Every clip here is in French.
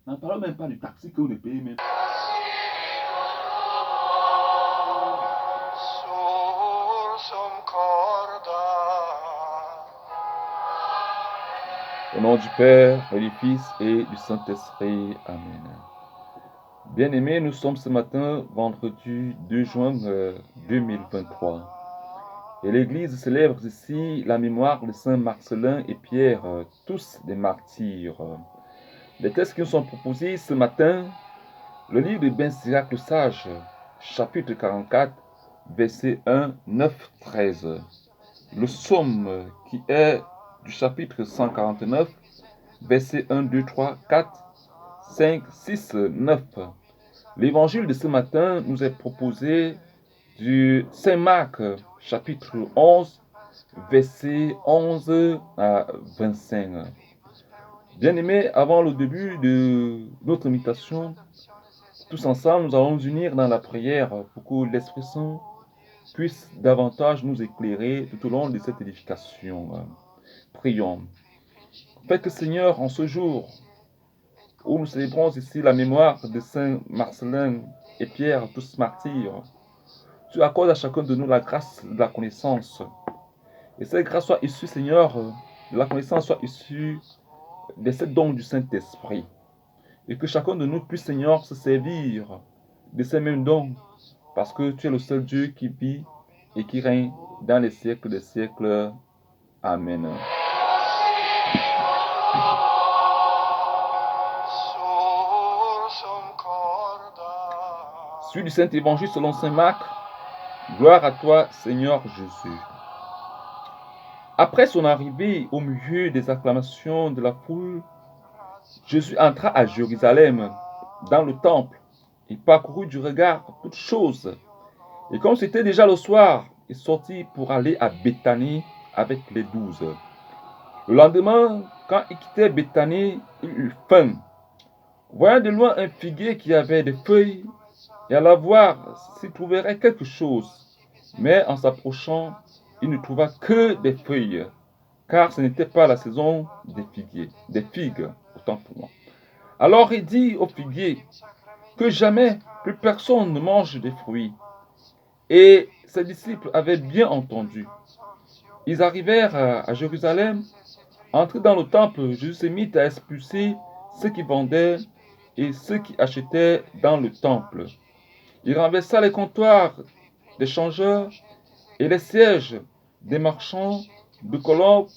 N'en parlons même pas du taxi que vous ne payez même. Au nom du Père, et du Fils et du Saint-Esprit. Amen. Bien-aimés, nous sommes ce matin, vendredi 2 juin 2023. Et l'Église célèbre ici la mémoire de Saint Marcellin et Pierre, tous des martyrs. Les textes qui nous sont proposés ce matin, le livre de Ben Sirac le Sage, chapitre 44, versets 1, 9, 13. Le psaume qui est du chapitre 149, versets 1, 2, 3, 4, 5, 6, 9. L'évangile de ce matin nous est proposé du Saint Marc, chapitre 11, versets 11 à 25. Bien-aimés, avant le début de notre méditation, tous ensemble, nous allons nous unir dans la prière pour que l'Esprit Saint puisse davantage nous éclairer tout au long de cette édification. Prions. Faites que Seigneur, en ce jour où nous célébrons ici la mémoire de Saint Marcellin et Pierre, tous martyrs, tu accordes à chacun de nous la grâce de la connaissance. Et cette grâce soit issue, Seigneur, de la connaissance soit issue de ces dons du Saint-Esprit. Et que chacun de nous puisse, Seigneur, se servir de ces mêmes dons, parce que tu es le seul Dieu qui vit et qui règne dans les siècles des siècles. Amen. Suite du Saint-Évangile selon Saint Marc. Gloire à toi, Seigneur Jésus. Après son arrivée au milieu des acclamations de la foule, Jésus entra à Jérusalem, dans le temple. Il parcourut du regard toutes choses. Et comme c'était déjà le soir, il sortit pour aller à Béthanie avec les 12. Le lendemain, quand il quittait Béthanie, il eut faim. Voyant de loin un figuier qui avait des feuilles, et alla voir s'il trouverait quelque chose. Mais en s'approchant, il ne trouva que des feuilles, car ce n'était pas la saison des figues, autant pour moi. Alors il dit au figuier que jamais plus personne ne mange des fruits. Et ses disciples avaient bien entendu. Ils arrivèrent à Jérusalem. Entrés dans le temple, Jésus se mit à expulser ceux qui vendaient et ceux qui achetaient dans le temple. Il renversa les comptoirs des changeurs et les sièges des marchands de colombes,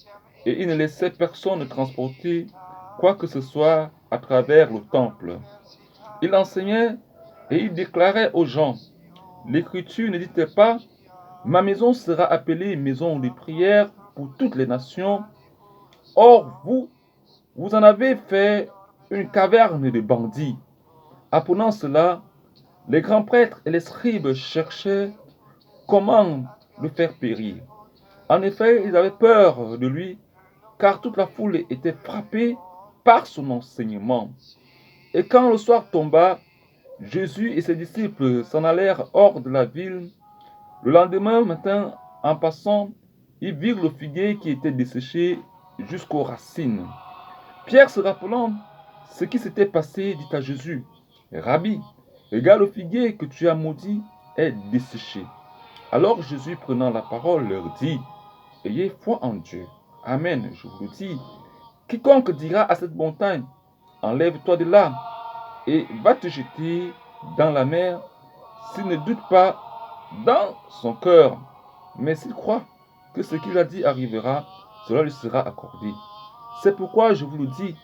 et il ne laissait personne transporter quoi que ce soit à travers le temple. Il enseignait et il déclarait aux gens, l'Écriture ne dit pas, ma maison sera appelée maison de prière pour toutes les nations. Or, vous en avez fait une caverne de bandits. Apprenant cela, les grands prêtres et les scribes cherchaient comment le faire périr. En effet, ils avaient peur de lui, car toute la foule était frappée par son enseignement. Et quand le soir tomba, Jésus et ses disciples s'en allèrent hors de la ville. Le lendemain matin, en passant, ils virent le figuier qui était desséché jusqu'aux racines. Pierre, se rappelant ce qui s'était passé, dit à Jésus, Rabbi, regarde le figuier que tu as maudit est desséché. Alors Jésus, prenant la parole, leur dit, ayez foi en Dieu. Amen, je vous le dis. Quiconque dira à cette montagne, enlève-toi de là et va te jeter dans la mer, s'il ne doute pas dans son cœur, mais s'il croit que ce qu'il a dit arrivera, cela lui sera accordé. C'est pourquoi je vous le dis,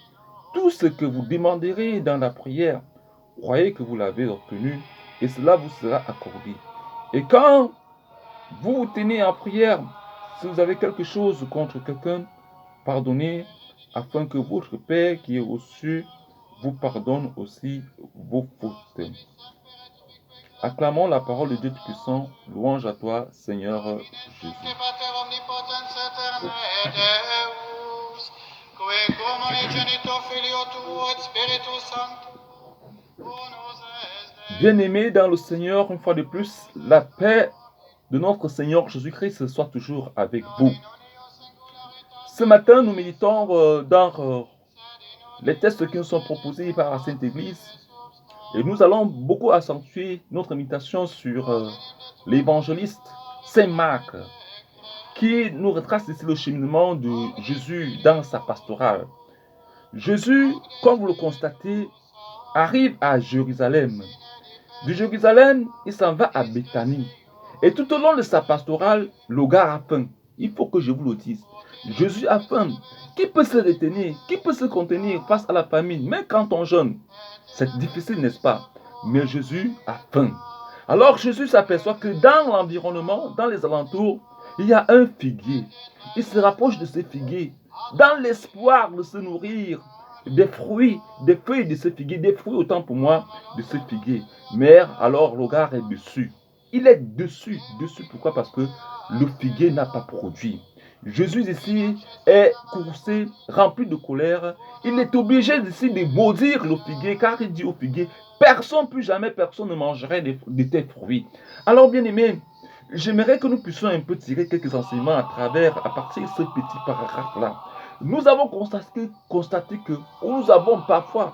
tout ce que vous demanderez dans la prière, croyez que vous l'avez obtenu et cela vous sera accordé. Et quand vous vous tenez en prière, si vous avez quelque chose contre quelqu'un, pardonnez, afin que votre Père qui est aux cieux vous pardonne aussi vos fautes. Acclamons la parole de Dieu Tout-Puissant. Louange à toi, Seigneur Jésus. Bien-aimés dans le Seigneur, une fois de plus, la paix de notre Seigneur Jésus-Christ soit toujours avec vous. Ce matin, nous méditons dans les textes qui nous sont proposés par la Sainte Église. Et nous allons beaucoup accentuer notre méditation sur l'évangéliste Saint Marc, qui nous retrace ici le cheminement de Jésus dans sa pastorale. Jésus, comme vous le constatez, arrive à Jérusalem. De Jérusalem, il s'en va à Béthanie. Et tout au long de sa pastorale, le gars a faim. Il faut que je vous le dise. Jésus a faim. Qui peut se retenir? Qui peut se contenir face à la famine? Même quand on jeûne, c'est difficile, n'est-ce pas? Mais Jésus a faim. Alors Jésus s'aperçoit que dans l'environnement, dans les alentours, il y a un figuier. Il se rapproche de ce figuier dans l'espoir de se nourrir des fruits, des feuilles de ce figuier, des fruits autant pour moi de ce figuier. Mais alors le gars est dessus. Il est dessus. Pourquoi? Parce que le figuier n'a pas produit. Jésus ici est coursé, rempli de colère. Il est obligé ici de maudire le figuier, car il dit au figuier, personne, plus jamais personne ne mangerait de tes fruits. Alors bien aimé, j'aimerais que nous puissions un peu tirer quelques enseignements à partir de ce petit paragraphe-là. Nous avons constaté que nous avons parfois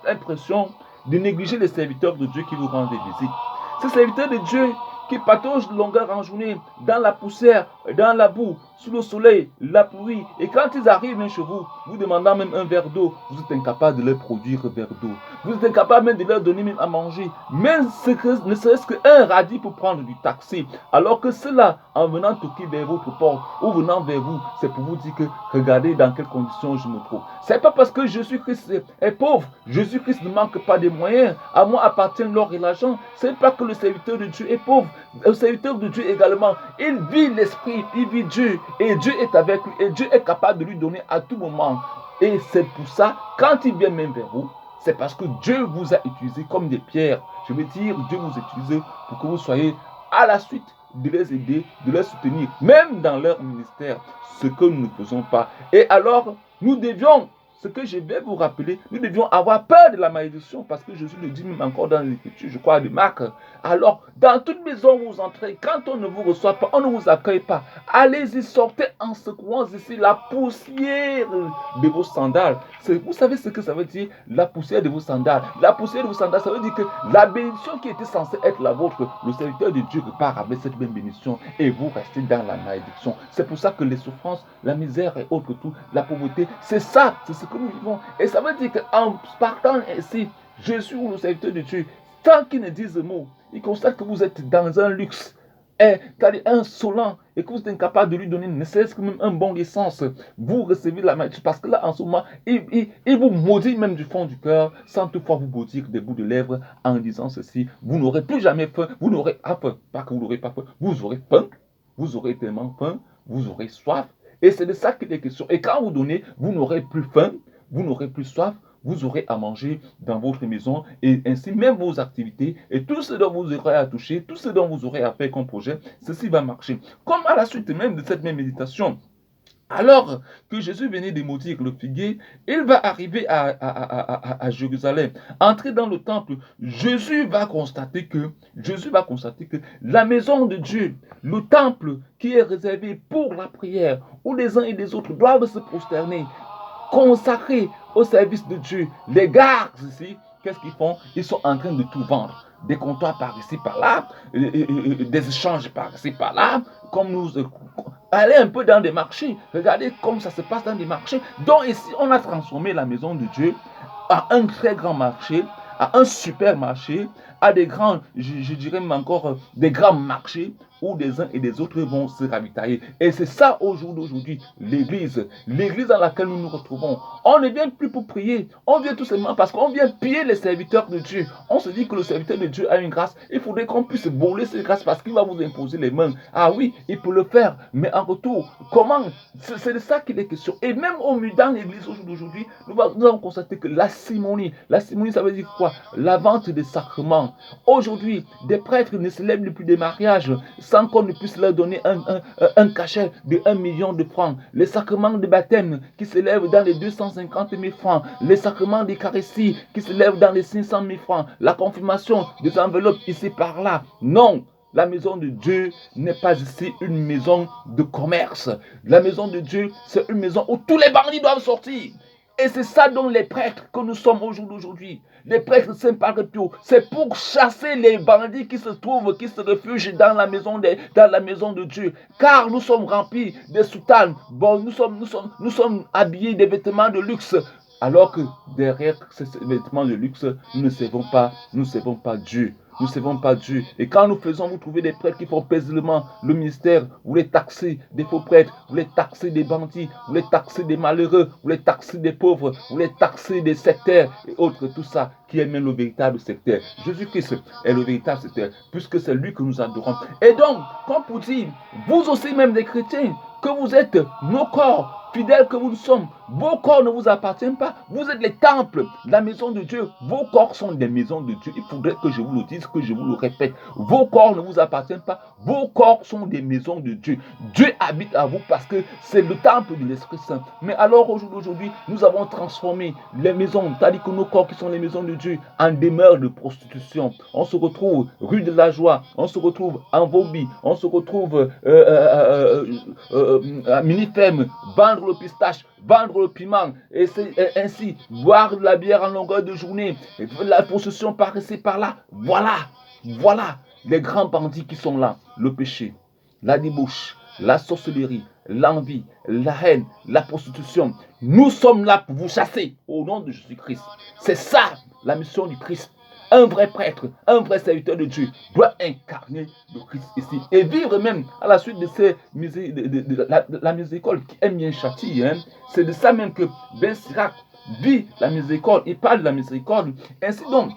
l'impression de négliger les serviteurs de Dieu qui vous rendent visite. Ces serviteurs de Dieu qui pataugent de longueur en journée dans la poussière, dans la boue, sous le soleil, la pluie. Et quand ils arrivent chez vous, vous demandant même un verre d'eau, vous êtes incapable de leur produire un verre d'eau. Vous êtes incapable même de leur donner même à manger. Même ne serait-ce qu'un radis pour prendre du taxi. Alors que cela, en venant toquer vers votre porte ou venant vers vous, c'est pour vous dire que regardez dans quelles conditions je me trouve. C'est pas parce que Jésus-Christ est pauvre. Jésus-Christ ne manque pas de moyens. À moi appartient l'or et l'argent. C'est pas que le serviteur de Dieu est pauvre. Le serviteur de Dieu également, il vit l'esprit, il vit Dieu. Et Dieu est avec lui. Et Dieu est capable de lui donner à tout moment. Et c'est pour ça, quand il vient même vers vous, c'est parce que Dieu vous a utilisé comme des pierres. Je veux dire, Dieu vous a utilisé pour que vous soyez à la suite de les aider, de les soutenir, même dans leur ministère, ce que nous ne faisons pas. Et alors, nous devions, ce que je vais vous rappeler, nous devions avoir peur de la malédiction, parce que Jésus le dit même encore dans l'Écriture, je crois, de Marc. Alors, dans toute maison où vous entrez, quand on ne vous reçoit pas, on ne vous accueille pas, allez-y, sortez en secouant ici la poussière de vos sandales. Vous savez ce que ça veut dire, la poussière de vos sandales? La poussière de vos sandales, ça veut dire que la bénédiction qui était censée être la vôtre, le serviteur de Dieu repart avec cette même bénédiction et vous restez dans la malédiction. C'est pour ça que les souffrances, la misère et autres tout, la pauvreté, c'est ça, c'est ce que nous vivons. Et ça veut dire qu'en partant ainsi, je suis le serviteur de Dieu, tant qu'ils ne disent mot, ils constatent que vous êtes dans un luxe, insolent, et que vous êtes incapable de lui donner ne serait-ce que même un bon essence, vous recevez la malédiction, parce que là en ce moment, il vous maudit même du fond du cœur, sans toutefois vous maudire des bouts de lèvres en disant ceci, vous n'aurez plus jamais faim, vous n'aurez pas faim, pas que vous n'aurez pas faim, vous aurez faim, vous aurez tellement faim, vous aurez soif, et c'est de ça qu'il est question. Et quand vous donnez, vous n'aurez plus faim, vous n'aurez plus soif, vous aurez à manger dans votre maison et ainsi même vos activités et tout ce dont vous aurez à toucher, tout ce dont vous aurez à faire comme projet, ceci va marcher. Comme à la suite même de cette même méditation, alors que Jésus venait de maudire le figuier, il va arriver à Jérusalem, entrer dans le temple. Jésus va constater que la maison de Dieu, le temple qui est réservé pour la prière, où les uns et les autres doivent se prosterner, consacrés au service de Dieu. Les gardes ici, qu'est-ce qu'ils font? Ils sont en train de tout vendre. Des comptoirs par ici, par là, des échanges par ici, par là, comme nous allez un peu dans des marchés. Regardez comme ça se passe dans des marchés. Donc ici, on a transformé la maison de Dieu à un très grand marché, à un supermarché, à des grands, je dirais même encore, des grands marchés où des uns et des autres vont se ravitailler. Et c'est ça au jour d'aujourd'hui, l'église dans laquelle nous nous retrouvons. On ne vient plus pour prier, on vient tout simplement parce qu'on vient piller les serviteurs de Dieu. On se dit que le serviteur de Dieu a une grâce, il faudrait qu'on puisse voler cette grâce parce qu'il va vous imposer les mains. Ah oui, il peut le faire, mais en retour, comment? C'est de ça qu'il est question. Et même dans l'église au jour d'aujourd'hui, nous avons constaté que la simonie, ça veut dire quoi? La vente des sacrements. Aujourd'hui, des prêtres ne célèbrent plus des mariages sans qu'on ne puisse leur donner un cachet de 1 million de francs. Les sacrements de baptême qui s'élèvent dans les 250 000 francs. Les sacrements d'Eucharistie qui s'élèvent dans les 500 000 francs. La confirmation des enveloppes ici par là. Non! La maison de Dieu n'est pas ici une maison de commerce. La maison de Dieu, c'est une maison où tous les bandits doivent sortir. Et c'est ça dont les prêtres que nous sommes aujourd'hui, les prêtres Saint-Padre-Pio, c'est pour chasser les bandits qui se trouvent, qui se réfugient dans la maison de Dieu. Car nous sommes remplis de soutanes, bon, nous sommes habillés des vêtements de luxe. Alors que derrière ces vêtements de luxe, nous ne servons pas Dieu. Nous ne servons pas Dieu. Et quand nous faisons, vous trouvez des prêtres qui font paisiblement le ministère. Vous les taxez des faux prêtres, vous les taxez des bandits, vous les taxez des malheureux, vous les taxez des pauvres, vous les taxez des sectaires et autres, tout ça qui est même le véritable sectaire. Jésus-Christ est le véritable sectaire, puisque c'est lui que nous adorons. Et donc, comme pour dire, vous aussi même des chrétiens, que vous êtes nos corps, fidèles que nous sommes, vos corps ne vous appartiennent pas. Vous êtes les temples, la maison de Dieu. Vos corps sont des maisons de Dieu. Il faudrait que je vous le dise, que je vous le répète. Vos corps ne vous appartiennent pas. Vos corps sont des maisons de Dieu. Dieu habite à vous parce que c'est le temple de l'Esprit Saint. Mais alors aujourd'hui, nous avons transformé les maisons, c'est-à-dire que nos corps qui sont les maisons de Dieu, en demeure de prostitution. On se retrouve rue de la Joie, on se retrouve en Vauby, on se retrouve à Minifem, vendre le pistache, vendre le piment, et ainsi boire de la bière en longueur de journée, la possession par ici, par là. Voilà les grands bandits qui sont là. Le péché, la débauche, la sorcellerie, l'envie, la haine, la prostitution. Nous sommes là pour vous chasser au nom de Jésus-Christ. C'est ça la mission du Christ. Un vrai prêtre, un vrai serviteur de Dieu doit incarner le Christ ici et vivre même à la suite de, la miséricorde qui aime bien châtier. Hein. C'est de ça même que Ben Sirac vit la miséricorde, il parle de la miséricorde. Ainsi donc,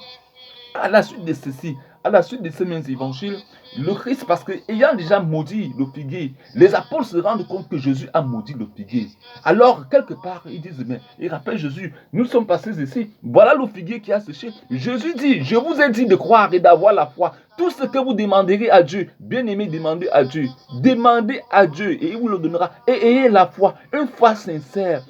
à la suite de ceci, à la suite de ces mêmes évangiles, le Christ, parce qu'ayant déjà maudit le figuier, les apôtres se rendent compte que Jésus a maudit le figuier. Alors, quelque part, ils disent, mais ils rappellent Jésus, nous sommes passés ici, voilà le figuier qui a séché. Jésus dit, je vous ai dit de croire et d'avoir la foi. Tout ce que vous demanderez à Dieu, bien aimé, demandez à Dieu. Demandez à Dieu et il vous le donnera. Et ayez la foi, une foi sincère,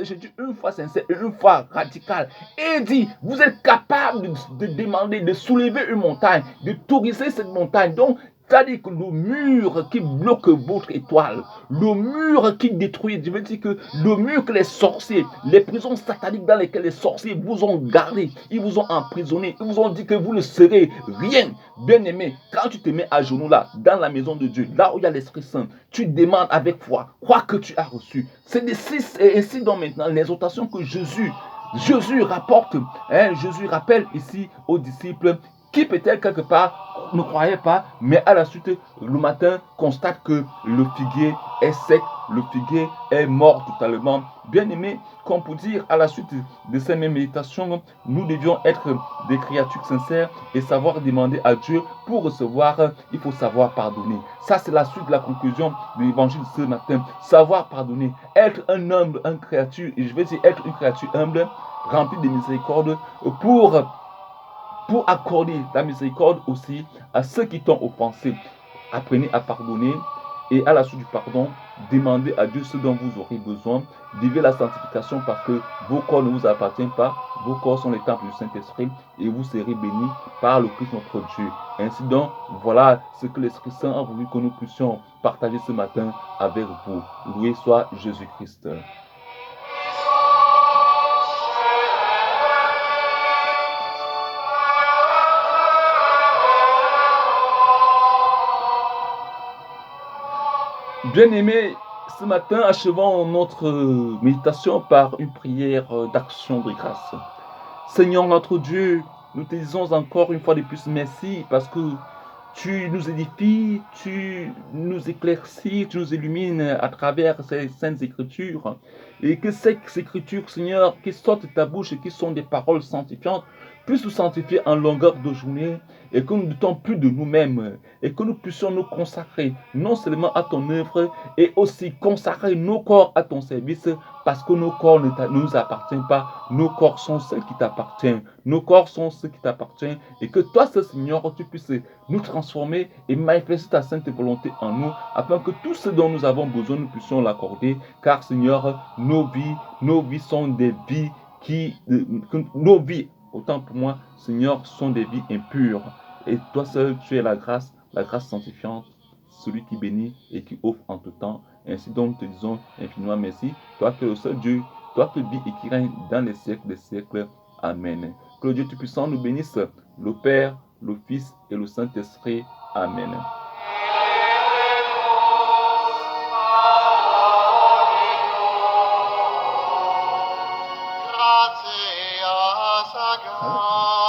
j'ai dit une foi sincère et une foi radicale. Et dit, vous êtes capable de demander, de soulever une montagne, de touriser cette montagne. Donc, c'est-à-dire que le mur qui bloque votre étoile, le mur qui détruit, je veux dire que le mur que les sorciers, les prisons sataniques dans lesquelles les sorciers vous ont gardé, ils vous ont emprisonné, ils vous ont dit que vous ne serez rien. Bien aimé, quand tu te mets à genoux là, dans la maison de Dieu, là où il y a l'Esprit Saint, tu demandes avec foi, crois que tu as reçu. C'est ainsi donc maintenant l'exhortation que Jésus rapporte, hein, Jésus rappelle ici aux disciples qui peut-être quelque part ne croyaient pas, mais à la suite, le matin, constate que le figuier est sec, le figuier est mort totalement. Bien aimé, comme pour dire, à la suite de ces mêmes méditations, nous devions être des créatures sincères et savoir demander à Dieu pour recevoir, il faut savoir pardonner. Ça, c'est la suite de la conclusion de l'évangile de ce matin. Savoir pardonner, être un humble, une créature, et je vais dire être une créature humble, remplie de miséricorde, pour accorder la miséricorde aussi à ceux qui t'ont offensé. Apprenez à pardonner et à la suite du pardon, demandez à Dieu ce dont vous aurez besoin. Vivez la sanctification parce que vos corps ne vous appartiennent pas. Vos corps sont les temples du Saint-Esprit et vous serez bénis par le Christ notre Dieu. Ainsi donc, voilà ce que l'Esprit Saint a voulu que nous puissions partager ce matin avec vous. Loué soit Jésus-Christ. Bien-aimés, ce matin, achevons notre méditation par une prière d'action de grâce. Seigneur notre Dieu, nous te disons encore une fois de plus merci parce que tu nous édifies, tu nous éclaircis, tu nous illumines à travers ces saintes écritures. Et que ces écritures, Seigneur, qui sortent de ta bouche et qui sont des paroles sanctifiantes, puissent nous sanctifier en longueur de journée et que nous ne doutons plus de nous-mêmes et que nous puissions nous consacrer non seulement à ton œuvre et aussi consacrer nos corps à ton service parce que nos corps ne nous appartiennent pas, nos corps sont ceux qui t'appartiennent, nos corps sont ceux qui t'appartiennent et que toi, Seigneur, tu puisses nous transformer et manifester ta sainte volonté en nous afin que tout ce dont nous avons besoin, nous puissions l'accorder car Seigneur, nos vies sont des vies nos vies, autant pour moi, Seigneur, sont des vies impures. Et toi seul, tu es la grâce sanctifiante, celui qui bénit et qui offre en tout temps. Ainsi donc, nous te disons infiniment merci. Toi qui es le seul Dieu toi qui vis et qui règnes dans les siècles des siècles. Amen. Que le Dieu Tout-Puissant nous bénisse, le Père, le Fils et le Saint-Esprit. Amen. Grazie a